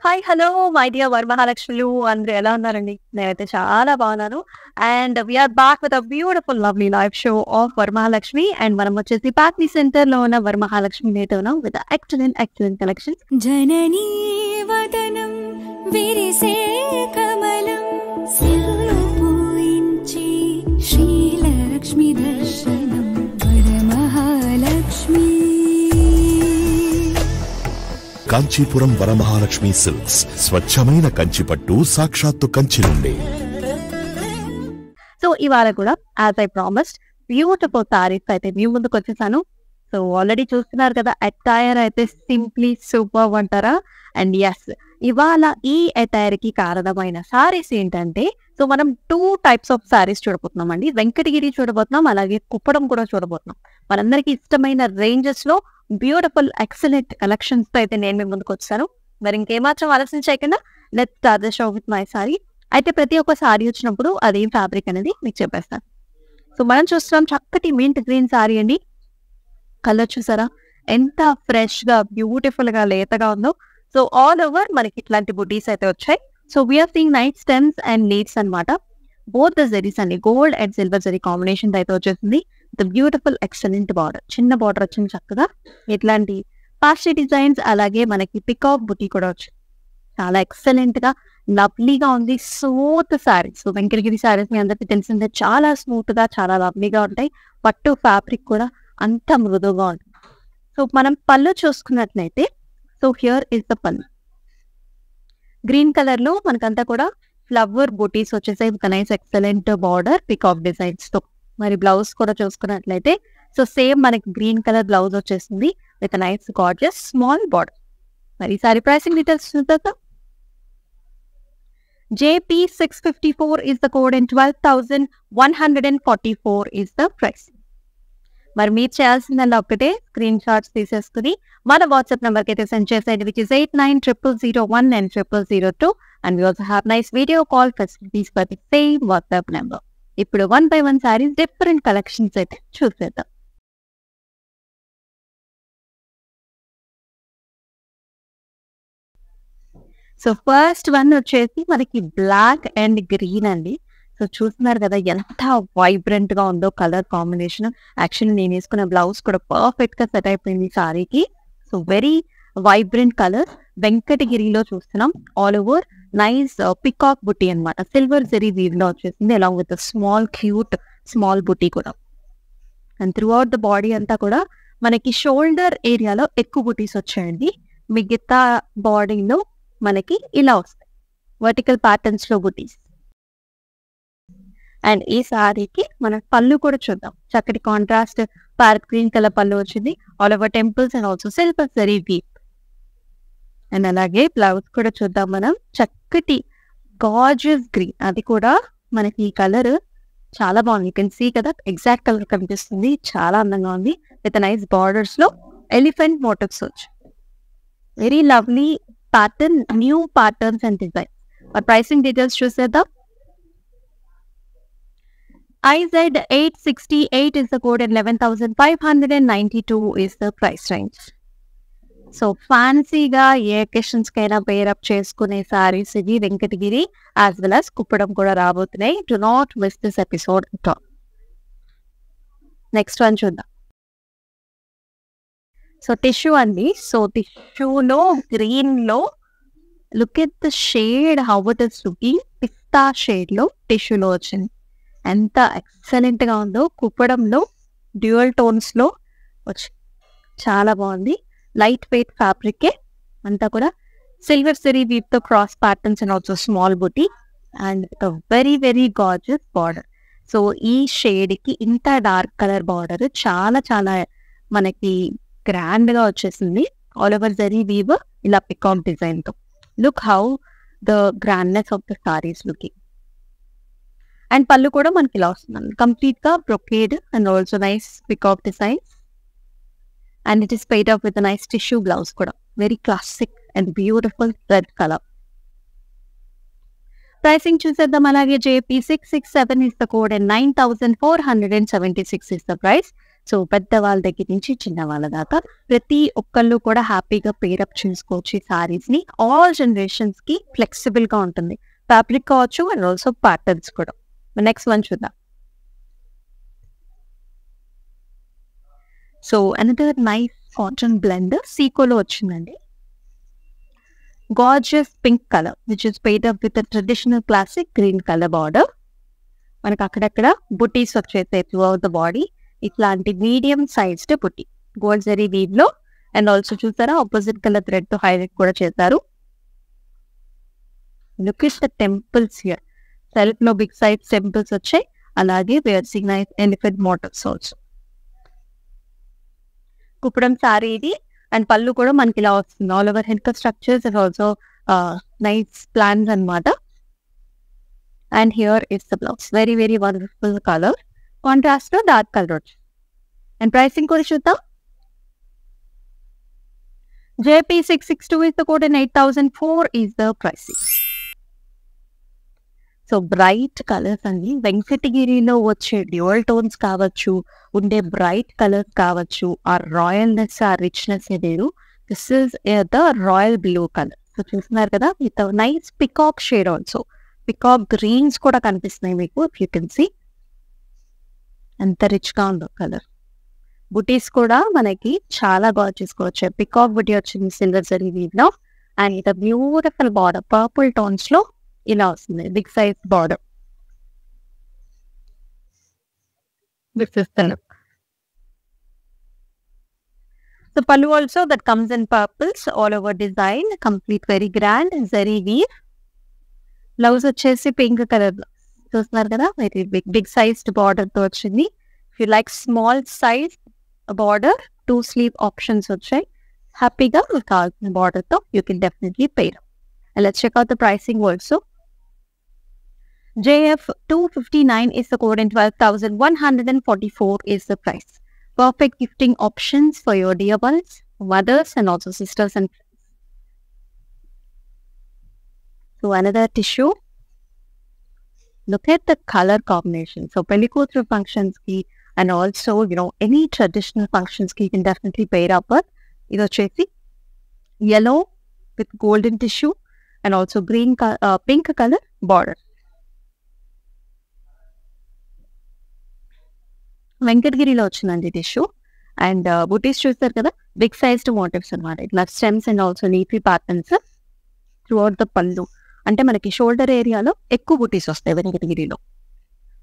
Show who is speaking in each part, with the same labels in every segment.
Speaker 1: Hi! Hello! My dear వరమహాలక్ష్ములు అందరూ ఎలా ఉన్నారండి? నేనైతే చాలా బాగున్నాను. And we are back with a beautiful lovely live show of Varamahalakshmi. And మనం వచ్చేసి పాట్నీ సెంటర్‌లో ఉన్న వరమహాలక్ష్మి నేతో ఉన్నాం విత్ ఎక్సలెంట్ కలెక్షన్స్.
Speaker 2: జననీ వదనం విరిసే కమలం సిరులు పూయించి శ్రీలక్ష్మి దర్శనం వరమహాలక్ష్మి.
Speaker 3: కాంచీపురం వరమహాలక్ష్మి సిల్క్స్ స్వచ్ఛమైన కంచిపట్టు సాక్షాత్తు కంచి నుండి.
Speaker 1: సో ఇవాళ కూడా as I promised beautiful saris అయితే మీ ముందుకు వచ్చేసాను. సో ఆల్రెడీ చూస్తున్నారు కదా, అటైర్ అయితే సింప్లీ సూపర్ అంటారా. అండ్ ఎస్, ఇవాళ ఈ అటైర్ కి కారణమైన సారీస్ ఏంటంటే, సో మనం 2 టైప్స్ ఆఫ్ సారీస్ చూడబోతున్నాం అండి. వెంకటగిరి చూడబోతున్నాం, అలాగే కుప్పడం కూడా చూడబోతున్నాం. మనందరికి ఇష్టమైన రేంజెస్ లో బ్యూటిఫుల్ ఎక్సలెంట్ కలెక్షన్స్ తో అయితే నేను మీ ముందుకు వచ్చాను. మరి ఇంకేమాత్రం ఆలస్యం చేయకుండా let's start the show with my sorry. అయితే ప్రతి ఒక్క సారీ వచ్చినప్పుడు అదేం ఫ్యాబ్రిక్ అనేది మీకు చెప్పేస్తాను. సో మనం చూస్తున్నాం చక్కటి మింట్ గ్రీన్ సారీ అండి. కలర్ చూసారా ఎంత ఫ్రెష్ గా బ్యూటిఫుల్ గా లేతగా ఉందో. సో ఆల్ ఓవర్ మనకి ఇట్లాంటి బుటీస్ అయితే వచ్చాయి. So we are seeing night stems and leads అన్నమాట. బోత్ ద జరీస్ అండి, gold and silver zari combination అయితే వచ్చేసింది. ద బ్యూటిఫుల్ ఎక్సలెంట్ బార్డర్, చిన్న బార్డర్ వచ్చింది చక్కగా. ఇట్లాంటి పాస్టీ డిజైన్స్, అలాగే మనకి పికాక్ బుటీ కూడా వచ్చింది. చాలా ఎక్సలెంట్ గా లవ్లీగా ఉంది. స్మూత్ సారీస్, సో వెంకటగిరి సారీస్ మీ అందరికీ తెలిసిందే, చాలా స్మూత్ గా చాలా లవ్లీగా ఉంటాయి. పట్టు ఫ్యాబ్రిక్ కూడా అంత మృదువుగా ఉంటుంది. సో మనం పళ్ళు చూసుకున్నట్లయితే, సో హియర్ ఇస్ ద పళ్ళు. గ్రీన్ కలర్ లో మనకంతా కూడా ఫ్లవర్ బూటీస్ వచ్చేసాయి with nice excellent border peacock designs తో. మరి బ్లౌజ్ కూడా చూసుకున్నట్లయితే, సో సేమ్ మనకి గ్రీన్ కలర్ బ్లౌజ్ వచ్చేసింది with nice gorgeous small border. మరి ఈసారి ప్రైసింగ్ డీటెయిల్స్ చూద్దాం. JP654 is the code and 12,144 is the price. మరి మీరు చేయాల్సిందల్లా ఒక్కటే, స్క్రీన్ షాట్స్ తీసేసుకుని మన వాట్సాప్ నెంబర్ కి అయితే సెండ్ చేసేది, which is 890001 and 0002. And we also have nice video call facilities for the same WhatsApp number. ఇప్పుడు 1 by 1 సారీస్ డిఫరెంట్ కలెక్షన్స్ అయితే చూసేద్దాం. సో ఫస్ట్ వన్ వచ్చేసి మనకి బ్లాక్ అండ్ గ్రీన్ అండి. సో చూస్తున్నారు కదా ఎంత వైబ్రెంట్ గా ఉందో కలర్ కాంబినేషన్. యాక్చువల్లీ నేను వేసుకున్న బ్లౌజ్ కూడా పర్ఫెక్ట్ గా సెట్ అయిపోయింది ఈ సారీకి. So very vibrant colour. వెంకటగిరిలో చూస్తున్నాం. ఆల్ ఓవర్ నైస్ పికాక్ బుటీ అన్నమాట. సిల్వర్ జరీ వీవ్ లో వచ్చేసింది, along with small cute small బుటీ కూడా. And through out the body అంతా కూడా మనకి షోల్డర్ ఏరియాలో ఎక్కువ బుటీస్ వచ్చాయండి. మిగతా బాడీలో మనకి ఇలా వస్తాయి వర్టికల్ ప్యాటర్న్స్ లో బుటీస్. అండ్ ఈ సారీకి మన పళ్ళు కూడా చూద్దాం. చక్కటి contrast parrot green colour pallu వచ్చింది. All over temples and also silver zari weave. అండ్ అలాగే బ్లౌజ్ కూడా చూద్దాం మనం. చక్కటి గార్జియస్ గ్రీన్, అది కూడా మనకి ఈ కలర్ చాలా బాగుంది. యూ కెన్ సీ కదా, ఎగ్జాక్ట్ కలర్ కనిపిస్తుంది. చాలా అందంగా ఉంది విత్ నైస్ బార్డర్స్ లో ఎలిఫెంట్ మోటివ్స్ వచ్చి. Very lovely pattern, new patterns and design. మరి ప్రైసింగ్ డీటెయిల్స్ చూసేద్దాం. IZ868 is the code and 11,592 is the price range. So ఫ్యాన్సీగా ఏ అకేషన్స్ కైనా పేరప్ చేసుకునే సారీస్ ఇది Venkatagiri as well as Kuppadam కూడా రాబోతున్నాయి. Do not miss this episode at all. Next one చూద్దాం. సో టిష్యూ అండి. సో టిష్యూలో గ్రీన్ లో look at the shade, how it is looking. పిస్తా షేడ్ లో టిష్యూలో వచ్చింది. ఎంత ఎక్సలెంట్ గా ఉందో. కుప్పడంలో డ్యూయల్ టోన్స్ లో వచ్చి చాలా బాగుంది. లైట్ వెయిట్ ఫ్యాబ్రిక్ అంతా కూడా సిల్వర్ జరీ వీవ్ తో cross patterns and also small buti and very very gorgeous border. So ఈ షేడ్ కి ఇంత డార్క్ కలర్ బార్డర్ చాలా చాలా మనకి గ్రాండ్ గా వచ్చేసింది. ఆల్ ఓవర్ జరీ వీవ్ ఇలా పికాక్ డిజైన్ తో. Look how the grandness of the saris looking. And pallu కూడా మనకి ఇలా వస్తుంది కంప్లీట్ గా brocade and also nice peacock designs. And it is paired up with nice tissue blouse కూడా. Very classic and beautiful red colour. Pricing చూసేద్దాం. అలాగే JP667 is the code and 9,476 is the price. So పెద్దవాళ్ళ దగ్గర నుంచి చిన్న వాళ్ళ దాకా ప్రతి ఒక్కళ్ళు కూడా హ్యాపీగా పేరప్ చేసుకోవచ్చు ఈ సారీస్ ని. ఆల్ జనరేషన్స్ కి ఫ్లెక్సిబుల్ గా ఉంటుంది. ఫ్యాబ్రిక్ కావచ్చు అండ్ ఆల్సో ప్యాటర్న్స్ కూడా. నెక్స్ట్ వన్ చూద్దాం. So another nice cotton blend సీకోలో వచ్చిందండి. Gorgeous pink colour which is paired up with traditional classic green colour border. మనకు అక్కడక్కడ బుటీస్ వచ్చేసాయి త్రూ అవుట్ ద బాడీ. ఇట్లాంటి medium sized buti gold zari weave లో. And also చూసారా ఆపోజిట్ కలర్ థ్రెడ్ తో highlight కూడా చేశారు. Look it the temples here. Self లో బిగ్ సైజ్ టెంపుల్స్ వచ్చాయి. అలాగే wear seeing nice elephant motifs also. Kuppadam sari ఇది. అండ్ పళ్ళు కూడా మనకి ఇలా వస్తుంది. All over head structures and also nice plans అన్నమాట. And here is the blouse. Very very wonderful colour. Contrast లో డార్క్ కలర్ వచ్చి. అండ్ ప్రైసింగ్ కూడా చూద్దాం. JP662 is the code and 8004 is the pricing. So bright colours అండి. వెంకటగిరిలో వచ్చే dual tones కావచ్చు, ఉండే బ్రైట్ కలర్స్ కావచ్చు, ఆ రాయల్నెస్ ఆ రిచ్నెస్ వేరు. This is the royal blue colour. So చూస్తున్నారు కదా with nice peacock shade also. Peacock greens కూడా కనిపిస్తున్నాయి మీకు ఇఫ్ యూ కెన్ సీ. ఎంత రిచ్ గా ఉందో కలర్. బుటీస్ కూడా మనకి చాలా గార్జియస్ గా వచ్చాయి. పికాక్ బుటీ వచ్చింది సిల్వర్ జరీ వీవ్ లో. అండ్ ఇది బ్యూటిఫుల్ బార్డర్ పర్పుల్ టోన్స్ లో ఇలా వస్తుంది. Big size border. This is the look. So pallu also that comes in purples all over design. Complete very grand zari weave. Blouse వచ్చేసి పింక్ కలర్ లో చూస్తున్నారు కదా. వెరీ బిగ్ సైజ్డ్ బార్డర్ తో వచ్చింది. If you like small size border 2 sleeve options వచ్చాయి. హ్యాపీగా మీకు కావాల్సిన బార్డర్ తో you can definitely pair. And let's check out the pricing also. JF259 is the code and 12,144 is the price. Perfect gifting options for your dear ones, mothers and also sisters and friends. So another tissue. Look at the color combination. So pelli koothru functions ki and also any traditional functions ki you can definitely pair up with. Ido chesi yellow with golden tissue and also green pink color border. వెంకటగిరిలో వచ్చిందండి tissue. And బుటీస్ చూస్తారు కదా big sized motifs అనమాట. ఇట్లా stems and also leafy patterns through out the పళ్ళు. అంటే మనకి shoulder ఏరియాలో ఎక్కువ బుటీస్ వస్తాయి వెంకటగిరిలో.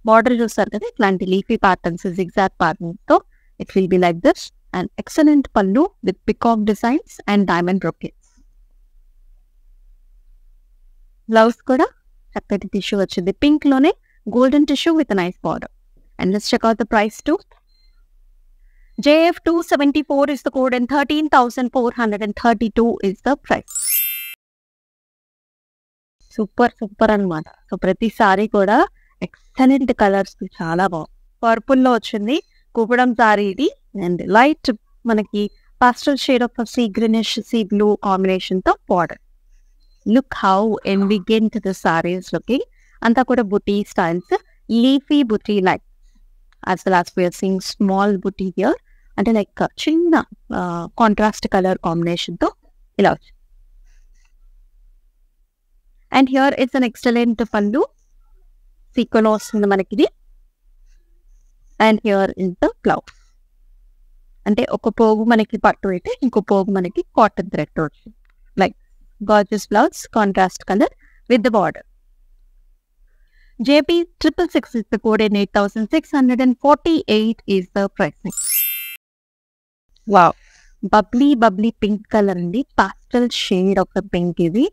Speaker 1: బార్డర్ చూస్తారు కదా ఇట్లాంటి లీఫీ ప్యాటర్న్స్ జిగ్జాగ్ ప్యాటర్న్స్ తో it will be like this. And excellent pallu with peacock designs and diamond brocades. Blouse కూడా చక్కటి టిష్యూ వచ్చింది. పింక్ లోనే golden tissue with nice border. And let's check out the price too. JF274 is the code and 13,432 is the price. Super అన్నమాట. So ప్రతి సారీ కూడా excellent colours చాలా బాగుంది. Purple లో వచ్చింది కుప్పడం సారీ ఇది. అండ్ లైట్ మనకి pastel shade of sea greenish sea blue combination తో border. Look how elegant the sari is looking. అంతా కూడా buti styles, leafy buti like as well as we are seeing small booty here. అంటే లైక్ చిన్న contrast colour combination తో ఇలా వచ్చింది. And here it's an excellent పళ్ళు. Sequence వస్తుంది మనకి ఇది. And here is the blouse. అంటే ఒక పోగు మనకి పట్టు అయితే ఇంకో పోగు మనకి కాటన్ థ్రెడ్ వచ్చింది. Like gorgeous blouse contrast colour with the border. JP666 is the code and 8,648 is the pricing. Wow. Bubbly pink color అండి. పాస్టల్ షేడ్ ఆఫ్ పింక్ ఇది.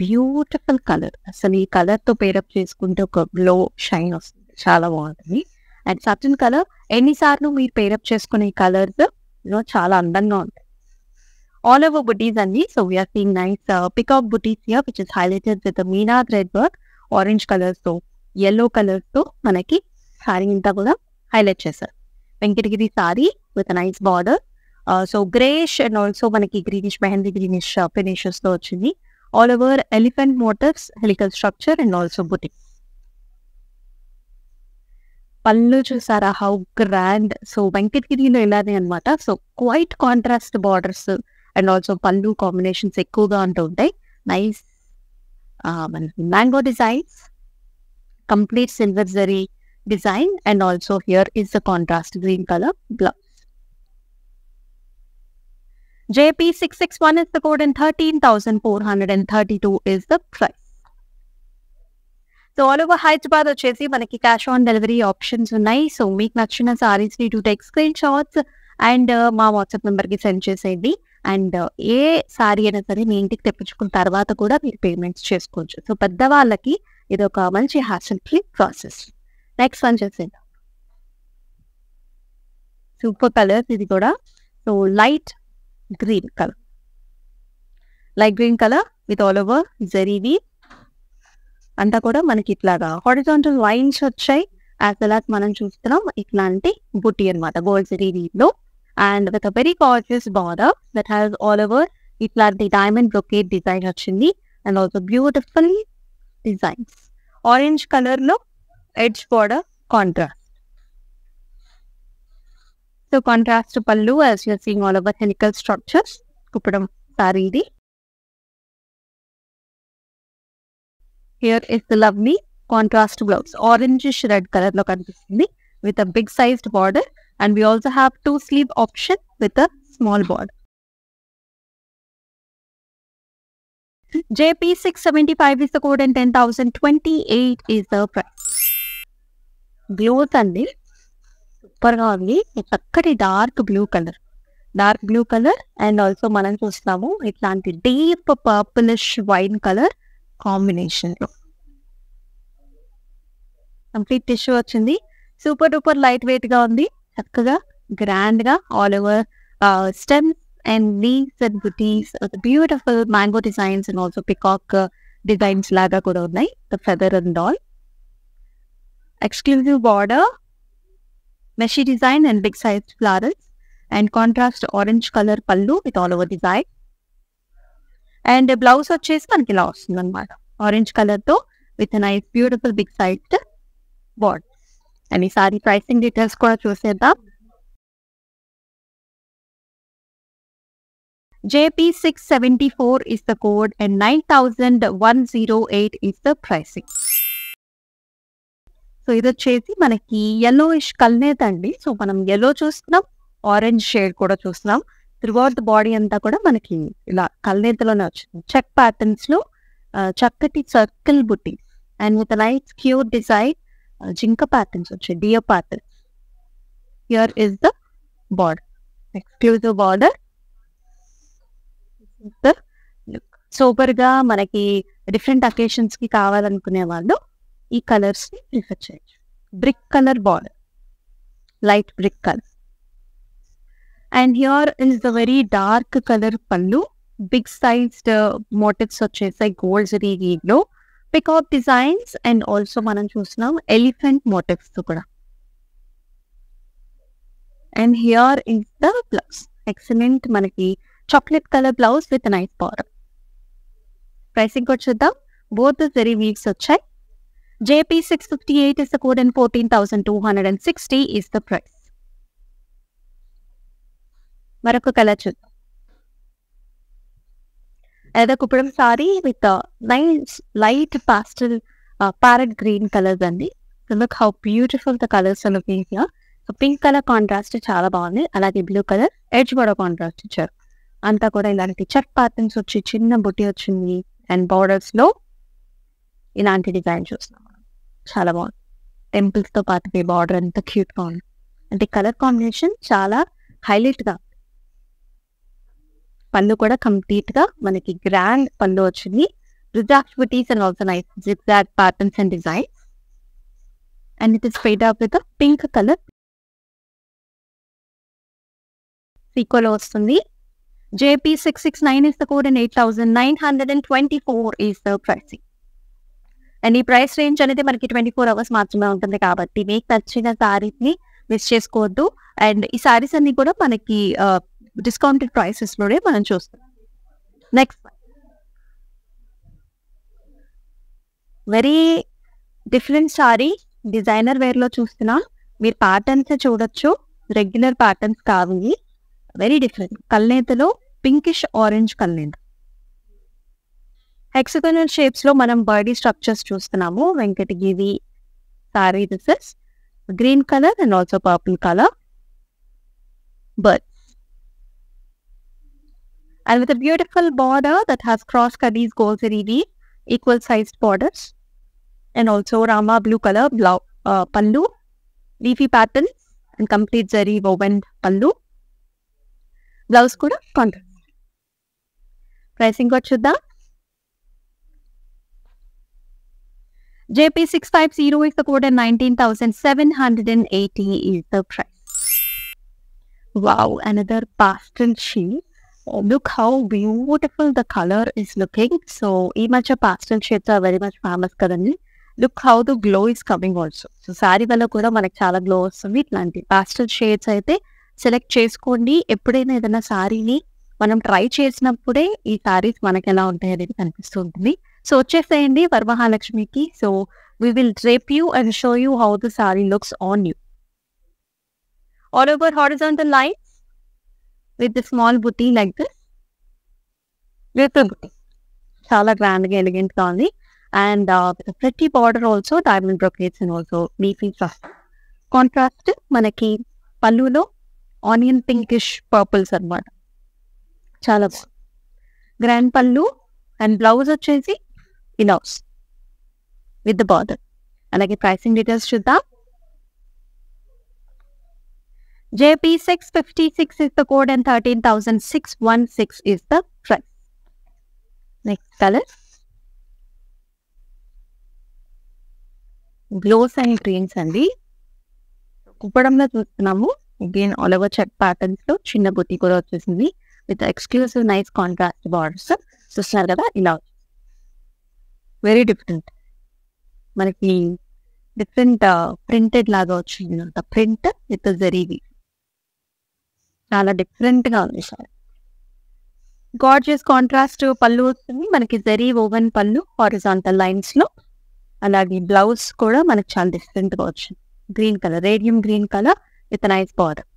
Speaker 1: Beautiful colour. అసలు ఈ కలర్ తో పేరప్ చేసుకుంటే ఒక గ్లో షైన్ వస్తుంది. చాలా బాగుంటుంది. అండ్ సర్టన్ కలర్ ఎన్నిసార్లు మీరు పేరప్ చేసుకునే కలర్స్ చాలా అందంగా ఉంటాయి. ఆల్ ఓవర్ బుటీస్ అండి. So we are seeing nice peacock butis here which is highlighted with meena thread work. Orange colours తో yellow కలర్స్ తో మనకి సారీ అంతా కూడా హైలైట్ చేశారు. Venkatagiri sari with nice border. So greyish and also మనకి గ్రీనిష్ మెహందీ గ్రీనిష్ ఫినిషెస్ తో వచ్చింది. All over elephant motifs, helical structure and also buti. Pallu చూసారా హౌ గ్రాండ్. సో వెంకటగిరిలో ఇలానే అనమాట. So quite contrast borders and also పళ్ళు కాంబినేషన్స్ ఎక్కువగా ఉంటూ ఉంటాయి. నైస్ మనకి mango designs, complete silver zari design and also here is the contrast green colour blouse. JP661 is the code and 13,432 is the price. So all over Hyderabad వచ్చేసి మనకి cash on delivery options ఉన్నాయి. So మీకు నచ్చిన సారీస్ ని to take screen shots and మా WhatsApp number కి send చేసేయండి. And A sorry అయినా సరే మీ ఇంటికి తెప్పించుకున్న తర్వాత కూడా మీరు పేమెంట్స్ చేసుకోవచ్చు. సో పెద్దవాళ్ళకి ఇది ఒక మంచి hassle free process. Next one చేసేద్దాం. సూపర్ కలర్స్ ఇది కూడా. So light green colour, light green colour with all over zari weave అంతా కూడా మనకి ఇట్లాగా హారిజాంటల్ లైన్స్ వచ్చాయి. యాజ్ వెల్ యాజ్ మనం చూస్తున్నాం ఇట్లాంటి బుట్టి అనమాట గోల్డ్ జరీ వీవ్ లో and with a very gorgeous border that has all over ఇట్లాంటి డైమండ్ బ్రొకేట్ డిజైన్ వచ్చింది and also beautiful designs. Orange colour లో edge border contrast. So contrast pallu as you are seeing all over helical structures. Kuppadam sari ఇది. Here is the lovely contrast blouse. Orangish red color lo kanipistundi with a big sized border and we also have 2 sleeve option with a small border. JP675 is the code and 10,028 is the price. Glows andi super ga undi. Chakkati dark blue color and also మనం చూస్తాము ఇట్లాంటి deep purplish wine color combination లో complete tissue వచ్చింది. Super duper light weight గా ఉంది. చక్కగా grand గా all over stems and leaves and butis beautiful mango designs and also peacock designs లాగా కూడా ఉన్నాయి. The feather and all exclusive border, మెషీ design and big size flowers and contrast orange colour pallu with all over design. And blouse వచ్చేసి మనకి ఇలా వస్తుంది అనమాట orange colour తో with nice beautiful big size border. And ఈ సారీ ప్రైసింగ్ డీటెయిల్స్ కూడా చూసేద్దాం. JP674 is the code and 9,108 is the pricing. So ఇది వచ్చేసి మనకి yellowish కల్నేత అండి. సో మనం yellow చూస్తున్నాం, ఆరెంజ్ షేడ్ కూడా చూస్తున్నాం. త్రూఅవుట్ ద బాడీ అంతా కూడా మనకి ఇలా కల్నేతలోనే వచ్చింది. చెక్ ప్యాటర్న్స్ లో చక్కటి సర్కిల్ బుట్టి and with nice cute design జింక ప్యాటర్న్స్ వచ్చాయి, dear patterns. Here is the border, exclusive border. Super గా మనకి డిఫరెంట్ అకేషన్స్ కి కావాలనుకునే వాళ్ళు ఈ కలర్స్ ని ప్రిఫర్ చేయొచ్చు. Brick colour border, light brick colour. And here is the very dark color pallu, big sized motifs వచ్చేసాయి gold zari weave లో, peacock designs and also మనం చూస్తున్నాం elephant motifs కూడా. And here is the blouse, excellent మనకి chocolate color blouse with a nice border. Pricing కూడా చూద్దాం. both the zari weaves వచ్చాయి. JP658 is the code and 14,260 is the price. మరొక colour చూద్దాం. ఏదో Kuppadam sari with nice light pastel parrot green colours అండి. So look how beautiful the colours are looking here. So pink colour contrast చాలా బాగుంది. అలాగే blue colour edge కూడా contrast ఇచ్చారు. అంతా కూడా ఇలాంటి చెక్ ప్యాటర్న్స్ వచ్చి చిన్న బుట్టి వచ్చింది అండ్ బార్డర్స్ లో ఇలాంటి డిజైన్ చూస్తున్నాం. చాలా బాగుంది. టెంపుల్స్ తో పాటు బార్డర్ అంత క్యూట్ గా ఉంది. అంటే కలర్ కాంబినేషన్ చాలా హైలైట్ గా. పళ్ళు కూడా కంప్లీట్ గా మనకి గ్రాండ్ పళ్ళు వచ్చింది. Rudraksha butis and also nice zigzag patterns and designs. And it is spread up with pink colour సీకోలో వస్తుంది. JP669 is the code and 8,924 is the pricing. And ఈ ప్రైస్ రేంజ్ అనేది మనకి 24 hours మాత్రమే ఉంటుంది కాబట్టి మీకు నచ్చిన సారీస్ ని మిస్ చేసుకోవద్దు. అండ్ ఈ సారీస్ అన్ని కూడా మనకి డిస్కౌంటెడ్ ప్రైసెస్ లోనే మనం చూస్తాం. Next very different sari designer wear లో చూస్తున్నా మీరు ప్యాటర్న్స్ చూడొచ్చు, రెగ్యులర్ ప్యాటర్న్స్ కావాలి, వెరీ డిఫరెంట్. కల్నేతలో pinkish orange Kalnetha. Hexagonal shapes లో మనం బర్డీ స్ట్రక్చర్స్ చూస్తున్నాము. Venkatagiri sari, this is green colour and also purple colour birds. And with a beautiful border that has cross cuties, gold zari weave, equal sized borders, and also Rama blue color pallu, leafy patterns, and complete zari woven pallu. Blouse kuda contrast. Pricing got chuddam. JP650 is the code and 19,780 is the price. Wow, another pastel shade. Oh, look how beautiful the color is looking. So, ee matcha pastel shades are very much famous kadandi. Look how the glow is coming also. So, saree valla kuda manaku chaala glow vastundi. Itlanti pastel shades aithe select cheskondi. Eppudaina edaina saree ni మనం try చేసినప్పుడే ఈ సారీస్ మనకి ఎలా ఉంటాయి అనేది కనిపిస్తుంటుంది. So వచ్చేసేయండి వరమహాలక్ష్మికి. So we will drape you and show you how the saree looks on you. All over horizontal lines with the small booty like this. Little booty. Chala grand ga elegant ga undi. And with a pretty border also, diamond brocades and also leafy fluff. Contrast manaki pallulo onion pinkish purples annamata. Chala grand pallu and blouse vachesi ila with the border. Alage pricing details chuddam. JP656 is the code and 13,616 is the price. Next color. Glows and greens andi. కుప్పడంలో చూస్తున్నాము. Again all over check patterns లో చిన్న బుట్టి కూడా వచ్చేసింది with exclusive nice contrast borders. చూస్తున్నారు కదా ఇలా very different. మనకి డిఫరెంట్ ప్రింటెడ్ లాగా వచ్చింది అంత ప్రింట్ విత్ జరీవి. చాలా డిఫరెంట్ గా ఉంది సార్. గార్జియస్ కాంట్రాస్ట్ పళ్ళు వస్తుంది మనకి, zari woven pallu horizontal lines లో. అలాగే బ్లౌజ్ కూడా మనకి చాలా డిఫరెంట్ గా వచ్చింది. Green colour, radium green colour with nice border.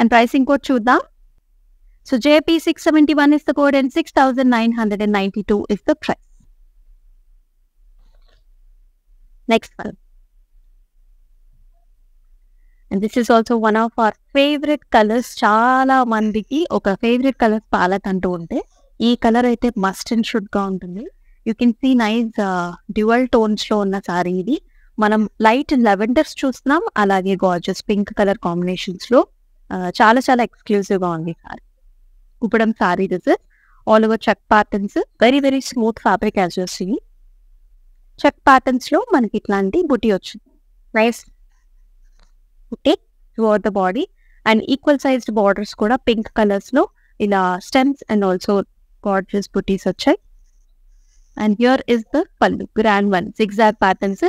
Speaker 1: And pricing code చూద్దాం. So JP671 is the code and 6,992 is the price. Next one. And this is also one of our favorite colors. Chala mandiki oka favorite colors palette antu unte ee color aithe must and should ga untundi. You can see nice dual tones lo unna saree idi. Manam light lavenders చూస్తున్నాం, అలాగే gorgeous pink color combinations లో చాలా చాలా exclusive గా ఉంది sari. Kuppadam sari, this is all over check patterns, very very smooth fabric as you see. Check patterns లో మనకి ఇట్లాంటి బుటీ వచ్చింది, nice buti throughout the body. And equal sized borders కూడా పింక్ కలర్స్ లో ఇలా stems and also gorgeous butis వచ్చాయి. And here is the pallu, grand one, zigzag patterns,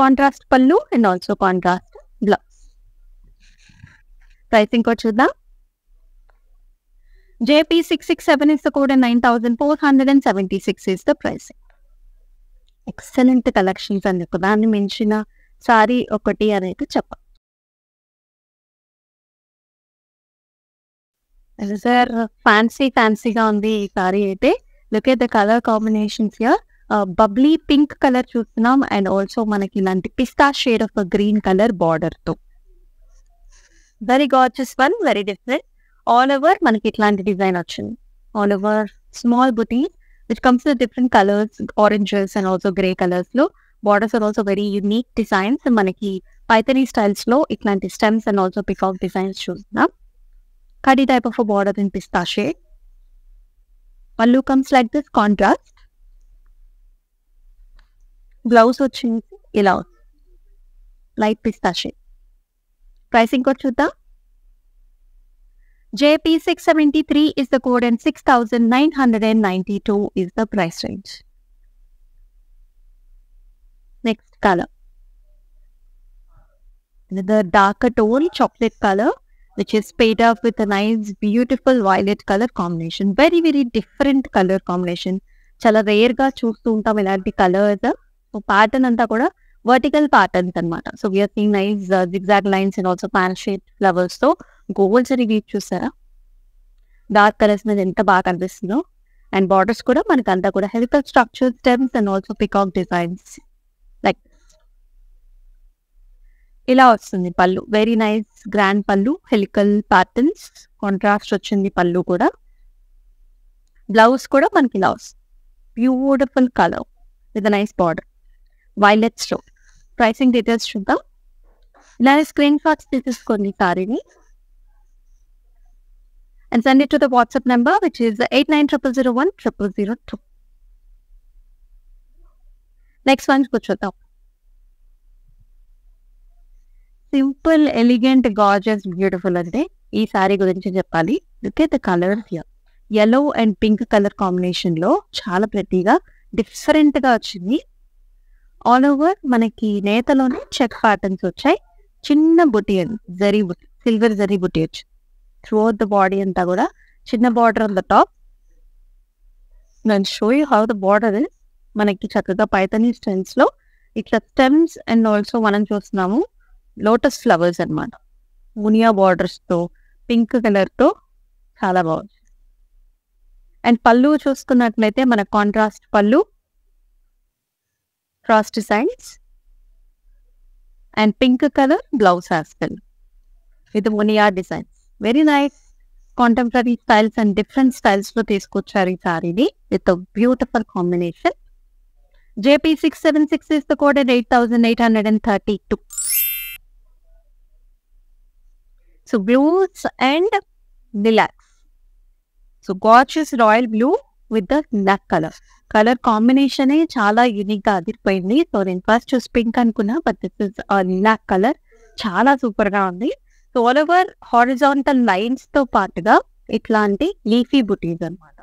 Speaker 1: contrast pallu and also contrast blouse. Pricing కూడా చూద్దాం. JP667 is the code and 9,476 is the pricing. Excellent collections అని దాన్ని మించిన sorry ఒకటి అనేది చెప్పాలి. సార్ ఫ్యాన్సీగా ఉంది ఈ సారీ అయితే. Look at the colour combinations here. Bubbly pink colour చూస్తున్నాం అండ్ ఆల్సో మనకి ఇలాంటి పిస్తా shade of green colour border తో very gorgeous one, very different. All over మనకి ఇట్లాంటి డిజైన్ వచ్చింది. All over small buti which comes with different colors, oranges and also grey colors lo. Borders are also very unique designs. Manaki Pythoni styles lo itlanti stems and also peacock designs chusna. Kadi type of a border in pista shade. Pallu comes like this, contrast. Blouse ochindi ila light pista shade. Pricing kod chuddam. JP673 is the code and 6,992 is the price range. Next color. Another darker tone, chocolate color, which is paired up with a nice, beautiful violet color combination. Very, very different color combination. చాలా rare గా చూస్తూ ఉంటాం ఇలాంటి colours. So pattern అంతా కూడా vertical patterns అన్నమాట. So we are seeing nice zigzag lines and also pan shape flowers తో gold zari weave చూసారా, డార్క్ కలర్స్ మీద ఎంత బాగా కనిపిస్తుందో. అండ్ బార్డర్స్ కూడా మనకి అంతా కూడా helical structure, stems and also peacock designs like ఇలా వస్తుంది పళ్ళు. వెరీ నైస్ గ్రాండ్ పళ్ళు, హెలికల్ ప్యాటర్న్స్, కాంట్రాస్ట్ వచ్చింది పళ్ళు కూడా. బ్లౌజ్ కూడా మనకి ఇలా వస్తుంది, beautiful colour with nice border, violet stone. Pricing details చూద్దాం. ఇలానే స్క్రీన్ షాట్స్ తీసేసుకోండి సారీని and send it to the WhatsApp number which is 8900010002. Next one కూర్చోద్దాం. సింపుల్, ఎలిగెంట్, గార్జియస్, బ్యూటిఫుల్ అంటే ఈ సారీ గురించి చెప్పాలి. Look at the colour here. yellow and pink colour combination లో చాలా ప్రతిగా డిఫరెంట్ గా వచ్చింది. ఆల్ ఓవర్ మనకి నేతలోనే చెక్ ప్యాటర్న్స్ వచ్చాయి. చిన్న బుట్టి అని జరీ బుట్టి, సిల్వర్ జరీ బుట్టి వచ్చింది throughout the body అంతా కూడా. చిన్న బార్డర్ ఆన్ ద టాప్. నేను show you how the border is. మనకి చక్కగా పైథానీ స్టైల్స్ లో ఇట్లా స్టెమ్స్ అండ్ ఆల్సో మనం చూస్తున్నాము లోటస్ ఫ్లవర్స్ అన్నమాట. మునియా బార్డర్స్ తో పింక్ కలర్ తో చాలా బాగుంది. అండ్ పళ్ళు చూసుకున్నట్లయితే మన contrast pallu, cross designs and pink colour blouse as well with muniya designs. Very nice contemporary styles and different styles లో తీసుకొచ్చారు ఈ సారీని with beautiful combination. JP676 is the code at 8832. So blues and lilac. So gorgeous royal blue with the lilac color. Color combination ఏ చాలా unique గా అదిరిపోయింది. So నేను first చూసి pink అనుకున్నా, but this is lilac colour. చాలా super గా ఉంది. So all over horizontal lines తో పాటుగా ఇట్లాంటి లీఫీ బుటీస్ అన్నమాట.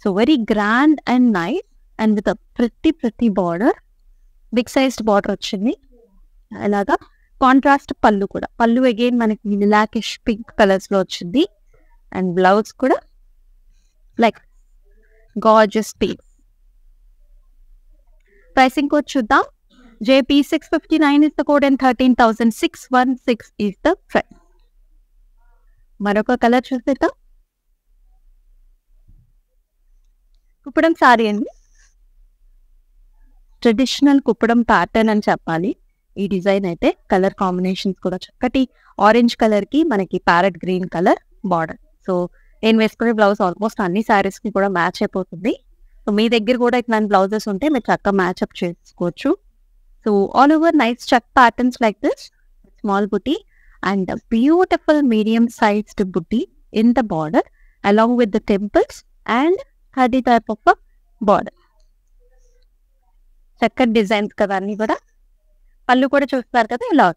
Speaker 1: So very grand and nice and with ప్రతి బార్డర్, బిగ్ సైజ్డ్ బార్డర్ వచ్చింది. అలాగా కాంట్రాస్ట్ పళ్ళు కూడా. పళ్ళు అగైన్ మనకి లిలాకిష్ పింక్ కలర్స్ లో వచ్చింది. అండ్ బ్లౌజ్ కూడా like gorgeous piece. Pricing code చూద్దాం. JP659 is the code and 13,616 is the price. మరొక కలర్ చూసేద్దాం. కుప్పడం సారీ అండి. ట్రెడిషనల్ కుప్పడం ప్యాటర్న్ అని చెప్పాలి ఈ డిజైన్ అయితే. కలర్ కాంబినేషన్స్ కూడా చక్కటి ఆరెంజ్ కలర్ కి మనకి parrot green colour border. So నేను వేసుకునే బ్లౌజ్ ఆల్మోస్ట్ అన్ని సారీస్ కి కూడా మ్యాచ్ అయిపోతుంది. సో మీ దగ్గర కూడా ఇట్లాంటి బ్లౌజెస్ ఉంటే మీరు చక్కగా మ్యాచ్అప్ చేసుకోవచ్చు. So all over nice check patterns like this, small బుటీ and a beautiful medium sized booty in the border along with the temples and hadi type of a border. చక్కటి designs కదా అన్ని కూడా. పళ్ళు కూడా చూస్తారు కదా ఇలా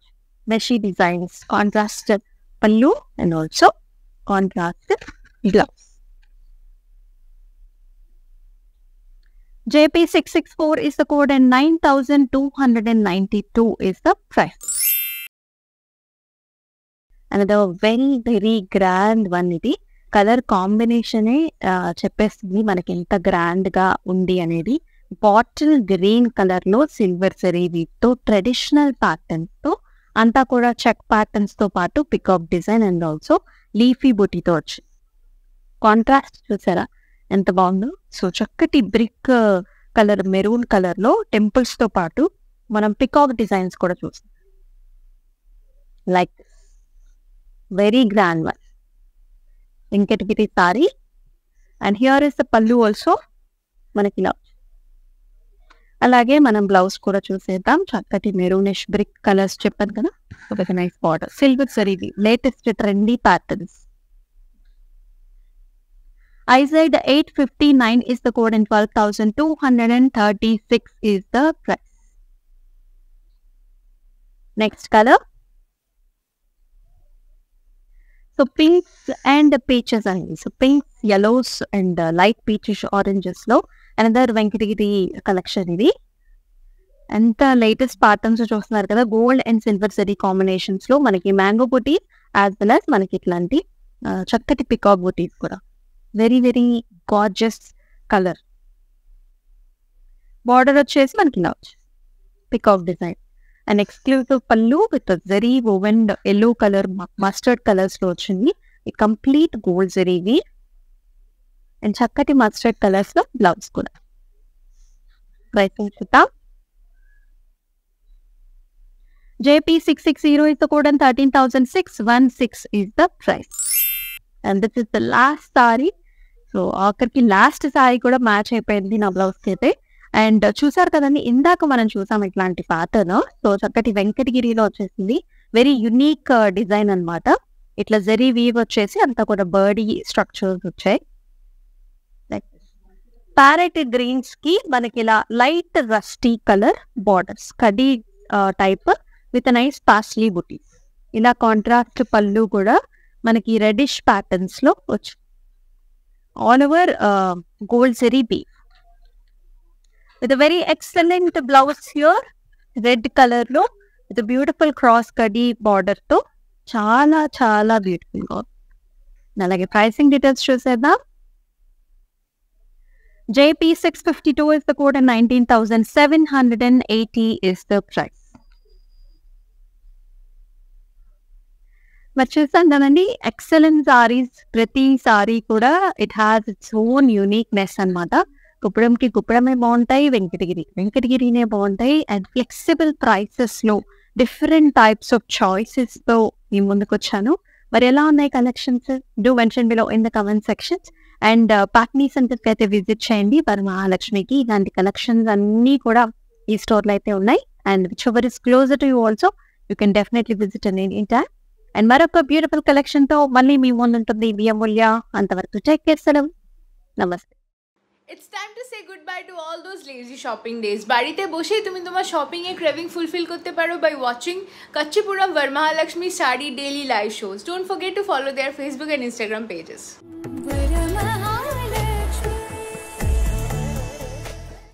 Speaker 1: మెషీ designs, contrast pallu and also contrast blouse. JP664 is the code and 9,292 is the price. Another very grand one. ఇది కలర్ కాంబినేషనే చెప్పేస్తుంది మనకి ఎంత గ్రాండ్ గా ఉంది అనేది. బాటిల్ గ్రీన్ కలర్ లో సిల్వర్ జరీ వీవ్ తో ట్రెడిషనల్ ప్యాటర్న్స్ తో అంతా కూడా చెక్ ప్యాటర్న్స్ తో పాటు peacock design and also leafy బుటీతో వచ్చి కాంట్రాస్ట్ చూసారా ఎంత బాగుందో. సో చక్కటి బ్రిక్ కలర్, మెరూన్ కలర్ లో టెంపుల్స్ తో పాటు మనం పికాక్ డిజైన్స్ కూడా చూస్తాం like very grand one. Inketgiri saree and here is the pallu also మనకి ఇలా. అలాగే మనం బ్లౌజ్ కూడా చూసేద్దాం. చక్కటి మెరూనిష్ బ్రిక్ కలర్స్ చెప్పాను కదా, ఒక nice border, silver zari, latest trendy patterns. IZ 859 is the code and 12,236 is the price. Next color. So pinks and peaches అండి. So pinks, yellows and light peachish oranges లో another Venkatagiri collection ఇది. ఎంత latest patterns చూస్తున్నారు కదా, gold and silver zari combinations లో మనకి mango బుటీస్ as well as మనకి ఇట్లాంటి చక్కటి పికాక్ బుటీస్ కూడా. Very gorgeous colour. బార్డర్ వచ్చేసి మనకి ఇలా వచ్చేసి peacock design and exclusive pallu with zari woven yellow colour mustard colours లో వచ్చింది. ఈ కంప్లీట్ గోల్డ్ జరీవి అండ్ చక్కటి మస్టర్డ్ కలర్స్ లో బ్లౌజ్ కూడా. ప్రైసింగ్ చూద్దాం. JP660 is the code and 13,616 is the price. And this is the last saree. So ఆఖరికి last sorry కూడా మ్యాచ్ అయిపోయింది నా బ్లౌజ్ అయితే. అండ్ చూసారు కదండి, ఇందాక మనం చూసాం ఇట్లాంటి ప్యాటర్న్. సో చక్కటి వెంకటగిరిలో వచ్చేసింది. వెరీ యునిక్ డిజైన్ అన్నమాట. ఇట్లా జరీ వీవ్ వచ్చేసి అంతా కూడా బర్డీ స్ట్రక్చర్స్ వచ్చాయి. ప్యారెట్ గ్రీన్స్ కి మనకి ఇలా light rusty colour borders, khadi type with nice paisley బుటీస్. ఇలా కాంట్రాస్ట్ పళ్ళు కూడా మనకి రెడిష్ ప్యాటర్న్స్ లో వచ్చి all over gold zari weave with a very excellent blouse here, red colour లో విత్ బ్యూటిఫుల్ క్రాస్ కడీ బార్డర్ తో చాలా చాలా బ్యూటిఫుల్ గా. అలాగే ప్రైసింగ్ డీటెయిల్స్ చూసేద్దాం. JP652 is the code and 19,780 is the price. మరి చూసాం కదండి, ఎక్సలెంట్ సారీస్. ప్రతి సారీ కూడా it has its own uniqueness అనమాట. కుప్పడంకి కుప్పడమే బాగుంటాయి, వెంకటగిరినే బాగుంటాయి. అండ్ ఫ్లెక్సిబుల్ ప్రైసెస్ లో డిఫరెంట్ టైప్స్ ఆఫ్ చాయిసెస్ తో మీ ముందుకు వచ్చాను. మరి ఎలా ఉన్నాయి collections? Do mention below in the comment sections. And Patny సెంటర్కి అయితే విజిట్ చేయండి. వరమహాలక్ష్మికి ఇలాంటి కలెక్షన్స్ అన్నీ కూడా ఈ స్టోర్లో అయితే ఉన్నాయి. And which ever is closer to you also you can definitely visit an any time. And మరొక బ్యూటిఫుల్ కలెక్షన్ తో మళ్ళీ మీ ముందు ఉంటుంది వి అమూల్య. అంతవరకు టేక్ కేర్, సెలవు, నమస్తే.
Speaker 4: It's time to say goodbye to all those lazy shopping days. বাড়িতে বসে তুমি তোমার শপিং এর ক্রেভিং ফুলফিল করতে পারো by watching Kanchipuram Varamahalakshmi Saree daily live shows. Don't forget to follow their Facebook and Instagram pages.